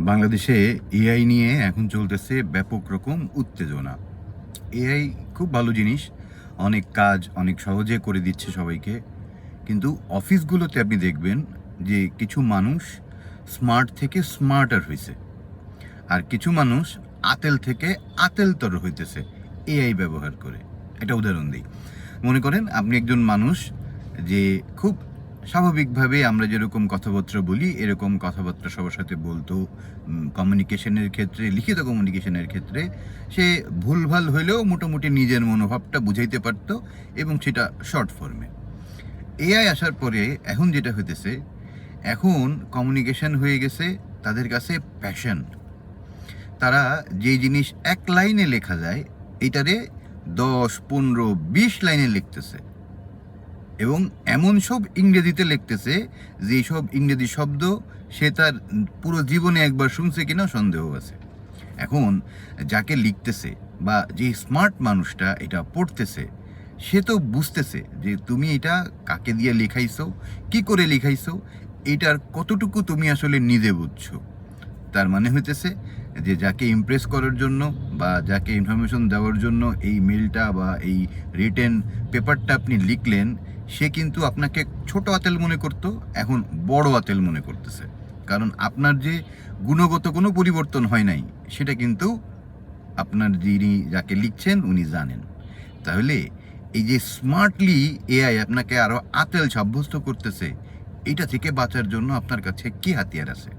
বাংলাদেশে এআই নিয়ে এখন চলতেছে ব্যাপক রকম উত্তেজনা। এআই খুব ভালো জিনিস, অনেক কাজ অনেক সহজে করে দিচ্ছে সবাইকে। কিন্তু অফিসগুলোতে আপনি দেখবেন যে কিছু মানুষ স্মার্ট থেকে স্মার্টার হয়েছে, আর কিছু মানুষ আতেল থেকে আতেলতর হইতেছে এআই ব্যবহার করে। একটা উদাহরণ দিই। মনে করেন আপনি একজন মানুষ যে খুব স্বাভাবিকভাবে আমরা যেরকম কথাবার্তা বলি এরকম কথাবার্তা সবার সাথে বলতো, কমিউনিকেশনের ক্ষেত্রে, লিখিত কমিউনিকেশনের ক্ষেত্রে সে ভুলভাল হইলেও মোটামুটি নিজের মনোভাবটা বুঝাইতে পারতো, এবং সেটা শর্ট ফর্মে। এআই আসার পরে এখন যেটা হইতেছে, এখন কমিউনিকেশন হয়ে গেছে তাদের কাছে প্যাশন। তারা যে জিনিস এক লাইনে লেখা যায় এটারে 10, 15, 20 লাইনে লিখতেছে, এবং এমন সব ইংরেজিতে লিখতেছে যে সব ইংরেজি শব্দ সে তার পুরো জীবনে একবার শুনছে কিনা সন্দেহ আছে। এখন যাকে লিখতেছে বা যে স্মার্ট মানুষটা এটা পড়তেছে, সে তো বুঝতেছে যে তুমি এটা কাকে দিয়ে লেখাইছো, কি করে লেখাইছো, এটার কতটুকু তুমি আসলে নিজে বুঝছো। তার মানে হইতেছে যে যাকে ইমপ্রেস করার জন্য বা যাকে ইনফরমেশন দেওয়ার জন্য এই মেলটা বা এই রিটেন পেপারটা আপনি লিখলেন, সে কিন্তু আপনাকে ছোট আতেল মনে করতো, এখন বড় আতেল মনে করতেছে। কারণ আপনার যে গুণগত কোনো পরিবর্তন হয় নাই সেটা কিন্তু আপনার যিনি যাকে লিখছেন উনি জানেন। তাহলে এই যে স্মার্টলি এআই আপনাকে আরো আতেল সাব্যস্ত করতেছে, এটা থেকে বাঁচার জন্য আপনার কাছে কি হাতিয়ার আছে?